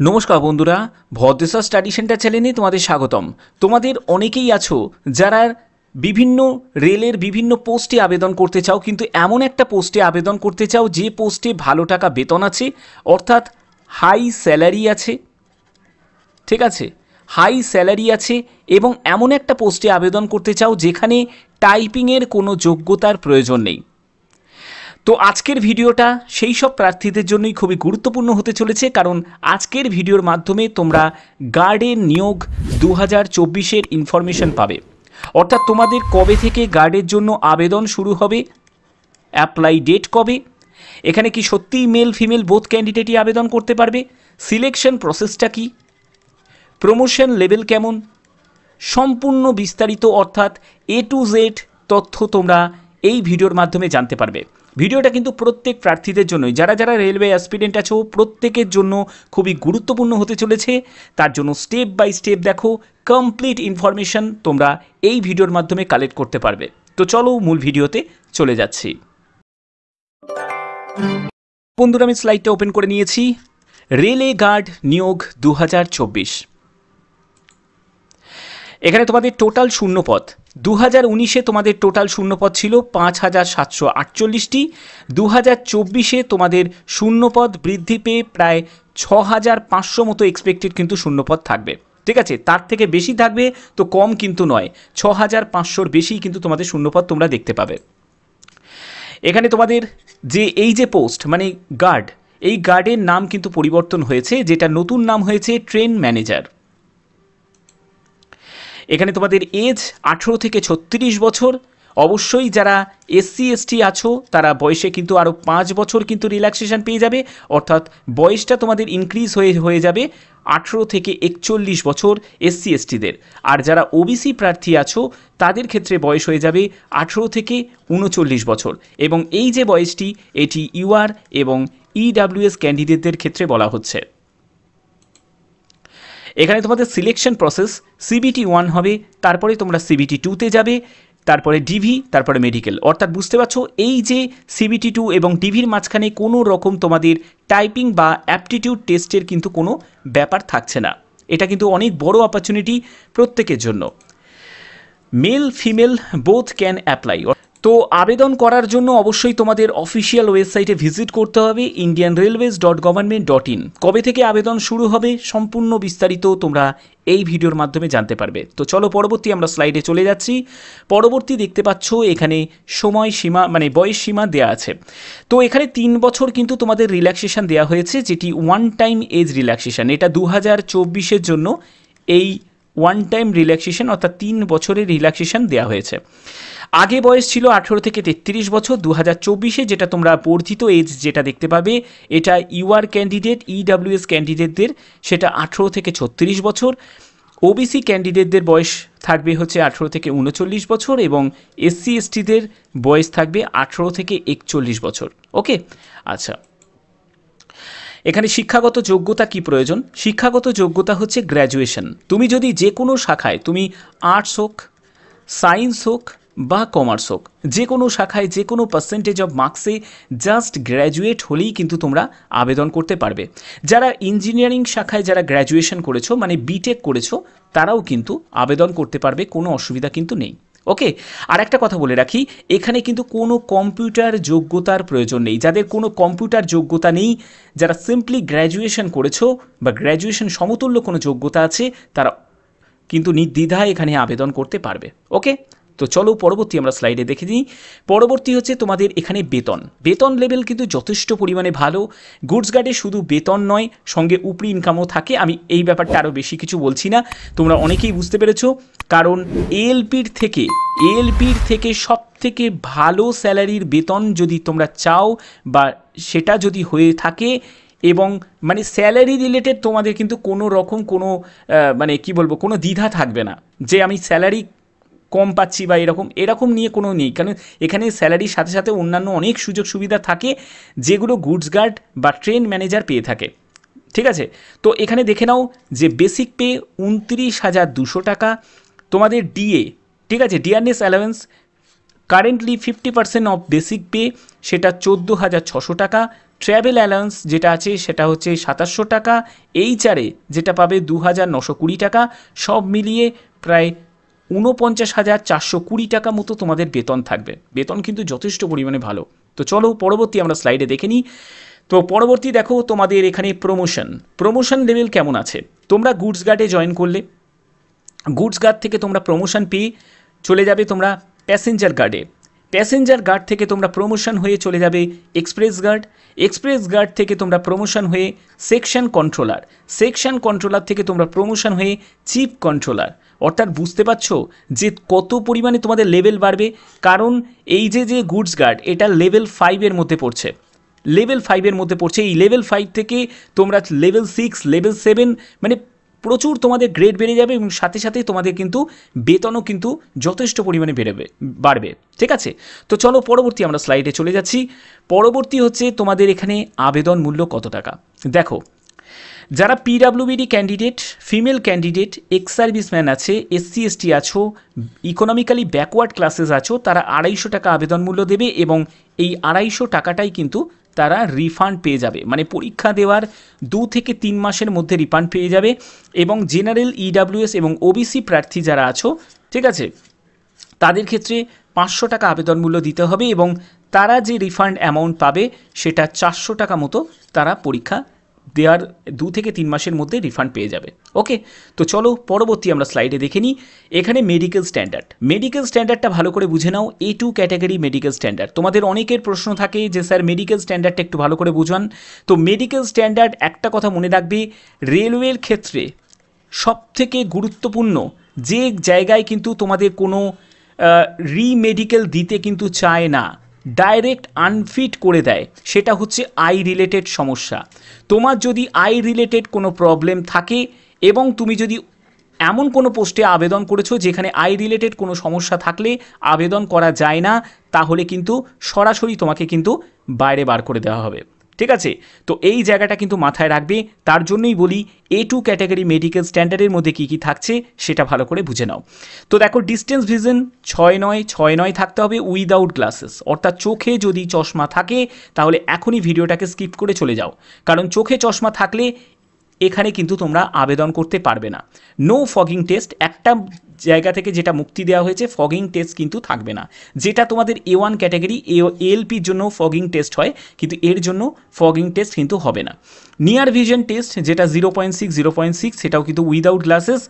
নমস্কার বন্ধুরা, Bhadreswar study centre চ্যানেলে তোমাদের স্বাগতম। তোমাদের অনেকেই আছো যারা বিভিন্ন রেলের বিভিন্ন পোস্টে আবেদন করতে চাও, কিন্তু এমন একটা পোস্টে আবেদন করতে চাও যে পোস্টে ভালো টাকা বেতন আছে, অর্থাৎ হাই স্যালারি আছে। ঠিক আছে, হাই স্যালারি আছে এবং এমন একটা পোস্টে আবেদন করতে চাও যেখানে টাইপিংয়ের কোনো যোগ্যতার প্রয়োজন নেই। তো আজকের ভিডিওটা সেই সব প্রার্থীদের জন্যই খুবই গুরুত্বপূর্ণ হতে চলেছে, কারণ আজকের ভিডিওর মাধ্যমে তোমরা গার্ডের নিয়োগ 2024-এর ইনফরমেশন পাবে। অর্থাৎ তোমাদের কবে থেকে গার্ডের জন্য আবেদন শুরু হবে, অ্যাপ্লাই ডেট কবে, এখানে কি সত্যিই মেল ফিমেল বোথ ক্যান্ডিডেটই আবেদন করতে পারবে, সিলেকশন প্রসেসটা কি, প্রমোশন লেভেল কেমন, সম্পূর্ণ বিস্তারিত অর্থাৎ A to Z তথ্য তোমরা এই ভিডিওর মাধ্যমে জানতে পারবে। ভিডিওটা কিন্তু প্রত্যেক প্রার্থীদের জন্যই, যারা যারা রেলওয়ে অ্যাসপিরেন্ট আছো প্রত্যেকের জন্য খুবই গুরুত্বপূর্ণ হতে চলেছে। তার জন্য স্টেপ বাই স্টেপ দেখো, কমপ্লিট ইনফরমেশন তোমরা এই ভিডিওর মাধ্যমে কালেক্ট করতে পারবে। তো চলো মূল ভিডিওতে চলে যাচ্ছি। বন্ধুরা, আমি স্লাইডটা ওপেন করে নিয়েছি। রেলে গার্ড নিয়োগ 2024। এখানে তোমাদের টোটাল শূন্যপদ 2019-এ তোমাদের টোটাল শূন্যপদ ছিল 5748টি। 2024-এ তোমাদের শূন্যপদ বৃদ্ধি পেয়ে প্রায় 6500 মতো এক্সপেক্টেড কিন্তু শূন্যপদ থাকবে। ঠিক আছে, তার থেকে বেশি থাকবে তো কম কিন্তু নয়, 6500-র বেশি কিন্তু তোমাদের শূন্যপদ তোমরা দেখতে পাবে। এখানে তোমাদের যে এই যে পোস্ট মানে গার্ড, এই গার্ডের নাম কিন্তু পরিবর্তন হয়েছে, যেটা নতুন নাম হয়েছে ট্রেন ম্যানেজার। এখানে তোমাদের এজ 18 থেকে 36 বছর। অবশ্যই যারা SC ST আছো তারা বয়সে কিন্তু আরও 5 বছর কিন্তু রিল্যাক্সেশন পেয়ে যাবে, অর্থাৎ বয়সটা তোমাদের ইনক্রিজ হয়ে যাবে 18 থেকে 41 বছর SC STদের। আর যারা OBC প্রার্থী আছো তাদের ক্ষেত্রে বয়স হয়ে যাবে 18 থেকে 39 বছর, এবং এই যে বয়সটি এটি UR এবং EWS ক্যান্ডিডেটদের ক্ষেত্রে বলা হচ্ছে। এখানে তোমাদের সিলেকশন প্রসেস CBT 1 হবে, তারপরে তোমরা CBT 2-তে যাবে, তারপরে DV, তারপরে মেডিকেল। অর্থাৎ বুঝতে পারছো এই যে CBT 2 এবং DVর মাঝখানে কোনো রকম তোমাদের টাইপিং বা অ্যাপটিটিউড টেস্টের কিন্তু কোনো ব্যাপার থাকছে না। এটা কিন্তু অনেক বড় অপরচুনিটি প্রত্যেকের জন্য। Male female both can apply. তো আবেদন করার জন্য অবশ্যই তোমাদের অফিসিয়াল ওয়েবসাইটে ভিজিট করতে হবে indianrailways.government.in। কবে থেকে আবেদন শুরু হবে সম্পূর্ণ বিস্তারিত তোমরা এই ভিডিওর মাধ্যমে জানতে পারবে। তো চলো পরবর্তী আমরা স্লাইডে চলে যাচ্ছি। পরবর্তী দেখতে পাচ্ছ এখানে সময়সীমা মানে বয়স সীমা দেওয়া আছে। তো এখানে 3 বছর কিন্তু তোমাদের রিল্যাক্সেশন দেওয়া হয়েছে, যেটি ওয়ান টাইম এজ রিল্যাক্সেশন। এটা 2024-এর জন্য এই ওয়ান টাইম রিল্যাক্সেশন অর্থাৎ 3 বছরের রিল্যাক্সেশন দেওয়া হয়েছে। আগে বয়স ছিল 18 থেকে 33 বছর। 2024-এ যেটা তোমরা বর্ধিত এজ যেটা দেখতে পাবে এটা UR ক্যান্ডিডেট EWS ক্যান্ডিডেটদের সেটা 18 থেকে 36 বছর। OBC ক্যান্ডিডেটদের বয়স থাকবে হচ্ছে 18 থেকে 39 বছর এবং SC STদের বয়স থাকবে 18 থেকে 41 বছর। ওকে, আচ্ছা, এখানে শিক্ষাগত যোগ্যতা কি প্রয়োজন? শিক্ষাগত যোগ্যতা হচ্ছে গ্র্যাজুয়েশন। তুমি যদি যে কোনো শাখায়, তুমি আর্টস হোক, সায়েন্স হোক বা কমার্স হোক, যে কোনো শাখায় যে কোনো পার্সেন্টেজ অফ মার্কসে জাস্ট গ্র্যাজুয়েট হলেই কিন্তু তোমরা আবেদন করতে পারবে। যারা ইঞ্জিনিয়ারিং শাখায় যারা গ্র্যাজুয়েশন করেছো মানে বিটেক করেছো তারাও কিন্তু আবেদন করতে পারবে, কোনো অসুবিধা কিন্তু নেই। ওকে, আর একটা কথা বলে রাখি, এখানে কিন্তু কোনো কম্পিউটার যোগ্যতার প্রয়োজন নেই। যাদের কোনো কম্পিউটার যোগ্যতা নেই, যারা সিম্পলি গ্র্যাজুয়েশন করেছো বা গ্র্যাজুয়েশন সমতুল্য কোনো যোগ্যতা আছে, তারা কিন্তু নির্দ্বিধায় এখানে আবেদন করতে পারবে। ওকে, তো চলো পরবর্তী আমরা স্লাইডে দেখে নিই। পরবর্তী হচ্ছে তোমাদের এখানে বেতন লেভেল কিন্তু যথেষ্ট পরিমাণে ভালো। গুডস গার্ডে শুধু বেতন নয়, সঙ্গে উপরি ইনকামও থাকে। আমি এই ব্যাপারটা আরও বেশি কিছু বলছি না, তোমরা অনেকেই বুঝতে পেরেছো, কারণ এএলপির থেকে সব থেকে ভালো স্যালারির বেতন যদি তোমরা চাও বা সেটা যদি হয়ে থাকে এবং মানে স্যালারি রিলেটেড তোমাদের কিন্তু কোনো রকম কোনো মানে কি বলবো কোনো দ্বিধা থাকবে না যে আমি স্যালারি কম পাচ্ছি বা এরকম নিয়ে কোনো নেই, কারণ এখানে স্যালারির সাথে সাথে অন্যান্য অনেক সুযোগ সুবিধা থাকে যেগুলো গুডস গার্ড বা ট্রেন ম্যানেজার পেয়ে থাকে। ঠিক আছে, তো এখানে দেখে নাও যে বেসিক পে 29,200 টাকা, তোমাদের ডিএ, ঠিক আছে, dearness allowance currently 50% of basic pay সেটা 14,600 টাকা, ট্র্যাভেল অ্যালাউন্স যেটা আছে সেটা হচ্ছে 2700 টাকা, এইচআরএ যেটা পাবে 2920 টাকা, সব মিলিয়ে প্রায় 49,420 টাকা মতো তোমাদের বেতন থাকবে। বেতন কিন্তু যথেষ্ট পরিমাণে ভালো। তো চলো পরবর্তী আমরা স্লাইডে দেখে নিই। তো পরবর্তী দেখো তোমাদের এখানে প্রমোশন লেভেল কেমন আছে। তোমরা গুডস গার্ডে জয়েন করলে, গুডস গার্ড থেকে তোমরা প্রমোশন পেয়ে চলে যাবে তোমরা প্যাসেঞ্জার গার্ডে, প্যাসেঞ্জার গার্ড থেকে তোমরা প্রমোশন হয়ে চলে যাবে এক্সপ্রেস গার্ড, এক্সপ্রেস গার্ড থেকে তোমরা প্রমোশন হয়ে সেকশন কন্ট্রোলার, সেকশন কন্ট্রোলার থেকে তোমরা প্রমোশন হয়ে চিফ কন্ট্রোলার। অর্থাৎ বুঝতে পারছো যে কত পরিমাণে তোমাদের লেভেল বাড়বে। কারণ এই যে গুডস গার্ড এটা লেভেল 5-এর মধ্যে পড়ছে, লেভেল 5-এর মধ্যে পড়ছে। এই লেভেল 5 থেকে তোমরা লেভেল 6, লেভেল 7 মানে প্রচুর তোমাদের গ্রেড বেড়ে যাবে এবং সাথে সাথে তোমাদের কিন্তু বেতনও কিন্তু যথেষ্ট পরিমাণে বাড়বে। ঠিক আছে, তো চলো পরবর্তী আমরা স্লাইডে চলে যাচ্ছি। পরবর্তী হচ্ছে তোমাদের এখানে আবেদন মূল্য কত টাকা। দেখো, যারা PWBD candidate, female candidate, ex serviceman আছে, এসসি এসটি আছো, ইকোনমিক্যালি ব্যাকওয়ার্ড ক্লাসেস আছো, তারা 250 টাকা আবেদন মূল্য দেবে এবং এই 250 টাকাটাই কিন্তু তারা রিফান্ড পেয়ে যাবে। মানে পরীক্ষা দেওয়ার 2 থেকে 3 মাসের মধ্যে রিফান্ড পেয়ে যাবে। এবং জেনারেল, ইডাব্লিউএস এবং ওবিসি প্রার্থী যারা আছো, ঠিক আছে, তাদের ক্ষেত্রে 500 টাকা আবেদন মূল্য দিতে হবে এবং তারা যে রিফান্ড অ্যামাউন্ট পাবে সেটা 400 টাকা মতো তারা পরীক্ষা দেওয়ার 2 থেকে 3 মাসের মধ্যে রিফান্ড পেয়ে যাবে। ওকে, তো চলো পরবর্তী আমরা স্লাইডে দেখে নিই। এখানে মেডিকেল স্ট্যান্ডার্ডটা ভালো করে বুঝে নাও। A2 category medical standard. তোমাদের অনেকের প্রশ্ন থাকে যে স্যার মেডিকেল স্ট্যান্ডার্ডটা একটু ভালো করে বুঝান। তো মেডিকেল স্ট্যান্ডার্ড একটা কথা মনে রাখবে, রেলওয়ের ক্ষেত্রে সবথেকে গুরুত্বপূর্ণ যে জায়গায় কিন্তু তোমাদের কোনো রিমেডিকেল দিতে কিন্তু চায় না, ডাইরেক্ট আনফিট করে দেয়, সেটা হচ্ছে আই রিলেটেড সমস্যা। তোমার যদি আই রিলেটেড কোনো প্রবলেম থাকে এবং তুমি যদি এমন কোনো পোস্টে আবেদন করেছো যেখানে আই রিলেটেড কোনো সমস্যা থাকলে আবেদন করা যায় না, তাহলে কিন্তু সরাসরি তোমাকে কিন্তু বাইরে বার করে দেওয়া হবে। ঠিক আছে, তো এই জায়গাটা কিন্তু মাথায় রাখবে। তার জন্যই বলি A2 ক্যাটাগরি মেডিকেল স্ট্যান্ডার্ডের মধ্যে কী কী থাকছে সেটা ভালো করে বুঝে নাও। তো দেখো, ডিস্টেন্স ভিশন 6-9 থাকতে হবে উইদাউট গ্লাসেস। অর্থাৎ চোখে যদি চশমা থাকে তাহলে এখনই ভিডিওটাকে স্কিপ করে চলে যাও, কারণ চোখে চশমা থাকলে এখানে কিন্তু তোমরা আবেদন করতে পারবে না। নো ফগিং টেস্ট, একটা জায়গা থেকে যেটা মুক্তি দেওয়া হয়েছে, ফগিং টেস্ট কিন্তু থাকবে না। যেটা তোমাদের A1 ক্যাটাগরি ALPর জন্য ফগিং টেস্ট হয়, কিন্তু এর জন্য ফগিং টেস্ট কিন্তু হবে না। নিয়ার ভিশন টেস্ট যেটা 0.6 সেটাও কিন্তু উইদাউট গ্লাসেস।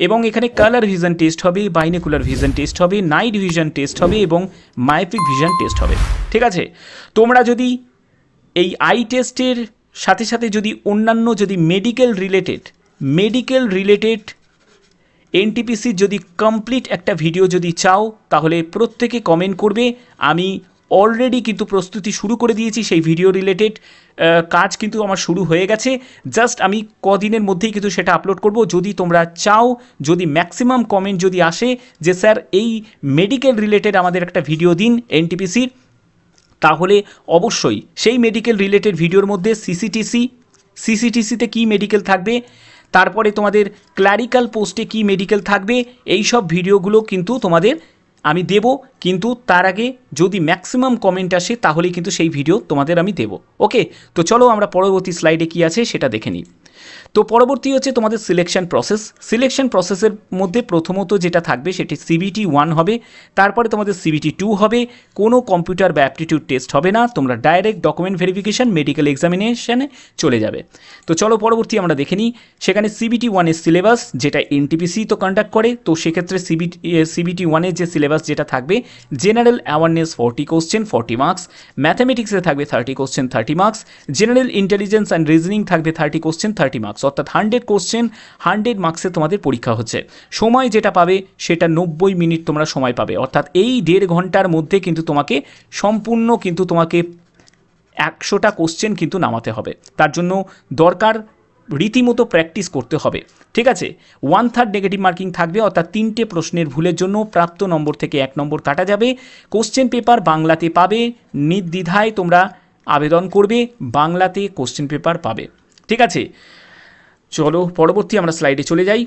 এবং এখানে কালার ভিশন টেস্ট হবে, বাইনোকুলার ভিশন টেস্ট হবে, নাইট ভিশন টেস্ট হবে এবং মায়োপিক ভিশন টেস্ট হবে। ঠিক আছে, তোমরা যদি এই আই টেস্টের সাথে সাথে যদি অন্যান্য যদি মেডিকেল রিলেটেড এনটিপিসির যদি কমপ্লিট একটা ভিডিও যদি চাও তাহলে প্রত্যেকে কমেন্ট করবে। আমি অলরেডি কিন্তু প্রস্তুতি শুরু করে দিয়েছি, সেই ভিডিও রিলেটেড কাজ কিন্তু আমার শুরু হয়ে গেছে। জাস্ট আমি কদিনের মধ্যেই কিন্তু সেটা আপলোড করব। যদি তোমরা চাও, যদি ম্যাক্সিমাম কমেন্ট যদি আসে যে স্যার এই মেডিকেল রিলেটেড আমাদের একটা ভিডিও দিন এনটিপিসির, তাহলে অবশ্যই সেই মেডিকেল রিলেটেড ভিডিওর মধ্যে সিসিটিসিতে কী মেডিকেল থাকবে, তারপরে তোমাদের ক্লারিক্যাল পোস্টে কী মেডিকেল থাকবে, এই সব ভিডিওগুলো কিন্তু তোমাদের আমি দেব। কিন্তু তার আগে যদি ম্যাক্সিমাম কমেন্ট আসে তাহলে কিন্তু সেই ভিডিও তোমাদের আমি দেব। ওকে, তো চলো আমরা পরবর্তী স্লাইডে কী আছে সেটা দেখে নিই। তো পরবর্তী হচ্ছে তোমাদের সিলেকশন প্রসেসের মধ্যে প্রথমত যেটা থাকবে সেটি CBT 1 হবে, তারপরে তোমাদের CBT 2 হবে। কোনো কম্পিউটার বা অ্যাপটিটিউড টেস্ট হবে না, তোমরা ডাইরেক্ট ডকুমেন্ট ভেরিফিকেশান, মেডিকেল এক্সামিনেশানে চলে যাবে। তো চলো পরবর্তী আমরা দেখে নিই। সেখানে CBT 1-এর সিলেবাস যেটা NTPC তো কন্ডাক্ট করে, তো সেক্ষেত্রে CBT 1-এর যে সিলেবাস যেটা থাকবে, জেনারেল অ্যাওয়ারনেস 40 কোশ্চেন 40 মার্কস, ম্যাথামেটিক্সে থাকবে 30 question 30 marks, general intelligence and reasoning থাকবে 30 কোশ্চেন 30 মার্কস। অর্থাৎ 100 কোশ্চেন 100 মার্কসে তোমাদের পরীক্ষা হচ্ছে। সময় যেটা পাবে সেটা 90 মিনিট তোমরা সময় পাবে। অর্থাৎ এই 1.5 ঘন্টার মধ্যে কিন্তু তোমাকে সম্পূর্ণ কিন্তু তোমাকে 100টা কোশ্চেন কিন্তু নামাতে হবে। তার জন্য দরকার রীতিমতো প্র্যাকটিস করতে হবে। ঠিক আছে, 1/3 নেগেটিভ মার্কিং থাকবে, অর্থাৎ 3টে প্রশ্নের ভুলের জন্য প্রাপ্ত নম্বর থেকে 1 নম্বর কাটা যাবে। কোশ্চেন পেপার বাংলাতে পাবে, নির্দ্বিধায় তোমরা আবেদন করবে, বাংলাতে কোশ্চেন পেপার পাবে। ঠিক আছে, চলো পরবর্তী আমরা স্লাইডে চলে যাই।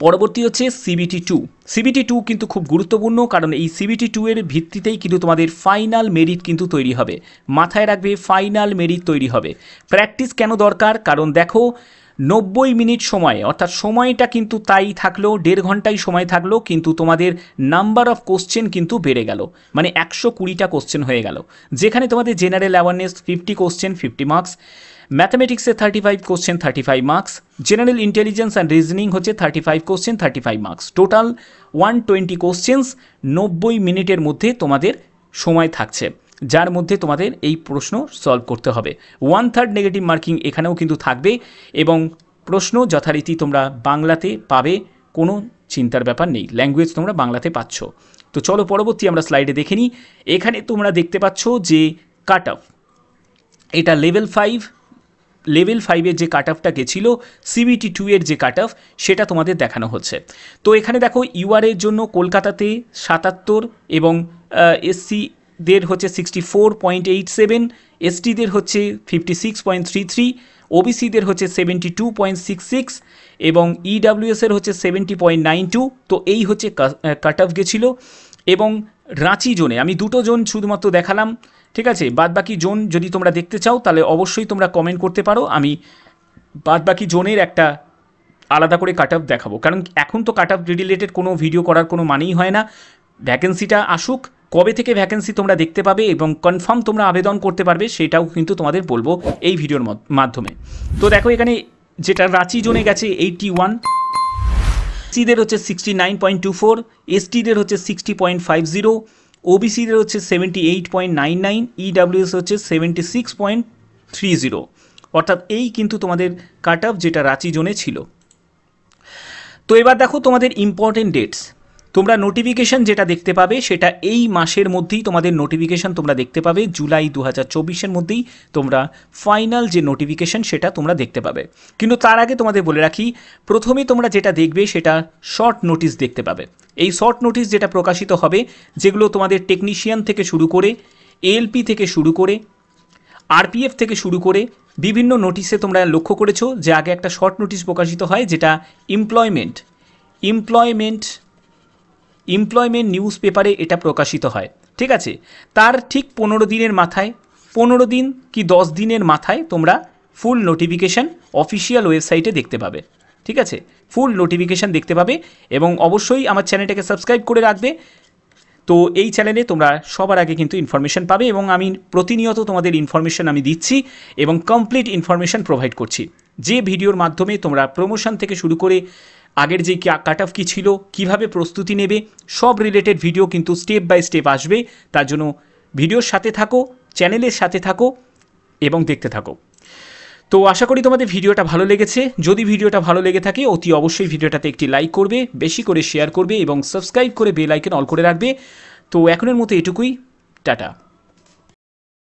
পরবর্তী হচ্ছে CBT2। CBT2 কিন্তু খুব গুরুত্বপূর্ণ, কারণ এই CBT2 এর ভিত্তিতেই কিন্তু তোমাদের ফাইনাল মেরিট কিন্তু তৈরি হবে। মাথায় রাখবে, ফাইনাল মেরিট তৈরি হবে। প্র্যাকটিস কেন দরকার? কারণ দেখো 90 মিনিট সময়, অর্থাৎ সময়টা কিন্তু তাই থাকলো, 1.5 ঘন্টাই সময় থাকলো, কিন্তু তোমাদের নাম্বার অফ কোশ্চেন কিন্তু বেড়ে গেল, মানে 120টা কোশ্চেন হয়ে গেল। যেখানে তোমাদের জেনারেল অ্যাওয়ারনেস 50 কোশ্চেন 50 মার্কস, ম্যাথামেটিক্সে 35 question 35 marks, general intelligence and reasoning হচ্ছে 35 কোশ্চেন 35 মার্কস, টোটাল 120 কোশ্চেন্স 90 মিনিটের মধ্যে তোমাদের সময় থাকছে, যার মধ্যে তোমাদের এই প্রশ্ন সলভ করতে হবে। 1/3 নেগেটিভ মার্কিং এখানেও কিন্তু থাকবে, এবং প্রশ্ন যথারীতি তোমরা বাংলাতে পাবে, কোনো চিন্তার ব্যাপার নেই, ল্যাঙ্গুয়েজ তোমরা বাংলাতে পাচ্ছ। তো চলো পরবর্তী আমরা স্লাইডে দেখে নিই। এখানে তোমরা দেখতে পাচ্ছ যে কাট অফ, এটা লেভেল 5-এর যে কাট অফটা গেছিল, CBT2 এর যে কাট অফ, সেটা তোমাদের দেখানো হচ্ছে। তো এখানে দেখো ইউআরের জন্য কলকাতাতে 77 এবং SC-দের হচ্ছে 64.87, ST-দের হচ্ছে 56.33, OBC-দের হচ্ছে 72.66 এবং EWS-এর হচ্ছে 70.92। তো এই হচ্ছে কাট অফ গেছিলো। এবং রাঁচি জোনে আমি 2টো জোন শুধুমাত্র দেখালাম, ঠিক আছে। বাদবাকি জোন যদি তোমরা দেখতে চাও তাহলে অবশ্যই তোমরা কমেন্ট করতে পারো, আমি বাদবাকি জোনের একটা আলাদা করে কাট অফ দেখাবো, কারণ এখন তো কাট অফ রিলেটেড কোনো ভিডিও করার কোনো মানেই হয় না। ভ্যাকেন্সিটা আসুক, কবে থেকে ভ্যাকেন্সি তোমরা দেখতে পাবে এবং কনফার্ম তোমরা আবেদন করতে পারবে, সেটাও কিন্তু তোমাদের বলবো এই ভিডিওর মাধ্যমে। তো দেখো এখানে যেটা রাঁচি জোনে গেছে 81, SC-দের হচ্ছে 69.24, ST-দের হচ্ছে 60.50, OBC-দের হচ্ছে 78.99, EWS হচ্ছে 76.30। অর্থাৎ এই কিন্তু তোমাদের কাট অফ যেটা রাঁচি জোনে ছিল। তো এবার দেখো তোমাদের ইম্পর্টেন্ট ডেটস, তোমরা নোটিফিকেশান যেটা দেখতে পাবে সেটা এই মাসের মধ্যেই তোমাদের নোটিফিকেশান তোমরা দেখতে পাবে, জুলাই 2024-এর মধ্যেই তোমরা ফাইনাল যে নোটিফিকেশান সেটা তোমরা দেখতে পাবে। কিন্তু তার আগে তোমাদের বলে রাখি, প্রথমে তোমরা যেটা দেখবে সেটা শর্ট নোটিশ দেখতে পাবে। এই শর্ট নোটিশ যেটা প্রকাশিত হবে, যেগুলো তোমাদের টেকনিশিয়ান থেকে শুরু করে, ALP থেকে শুরু করে, RPF থেকে শুরু করে বিভিন্ন নোটিশে তোমরা লক্ষ্য করেছো যে আগে একটা শর্ট নোটিশ প্রকাশিত হয়, যেটা এমপ্লয়মেন্ট নিউজ পেপারে এটা প্রকাশিত হয়, ঠিক আছে। তার ঠিক 15 দিনের মাথায়, 15 দিন কি 10 দিনের মাথায় তোমরা ফুল নোটিফিকেশান অফিসিয়াল ওয়েবসাইটে দেখতে পাবে, ঠিক আছে। ফুল নোটিফিকেশান দেখতে পাবে, এবং অবশ্যই আমার চ্যানেলটাকে সাবস্ক্রাইব করে রাখবে। তো এই চ্যানেলে তোমরা সবার আগে কিন্তু ইনফরমেশান পাবে, এবং আমি প্রতিনিয়ত তোমাদের ইনফরমেশান আমি দিচ্ছি এবং কমপ্লিট ইনফরমেশান প্রোভাইড করছি। যে ভিডিওর মাধ্যমে তোমরা প্রমোশন থেকে শুরু করে আগের যে কাট অফ কী ছিল, কীভাবে প্রস্তুতি নেবে, সব রিলেটেড ভিডিও কিন্তু স্টেপ বাই স্টেপ আসবে। তার জন্য ভিডিওর সাথে থাকো, চ্যানেলের সাথে থাকো এবং দেখতে থাকো। তো আশা করি তোমাদের ভিডিওটা ভালো লেগেছে। যদি ভিডিওটা ভালো লেগে থাকে অতি অবশ্যই ভিডিওটাতে একটি লাইক করবে, বেশি করে শেয়ার করবে এবং সাবস্ক্রাইব করে বেল আইকন অল করে রাখবে। তো এখনের মতো এটুকুই, টাটা।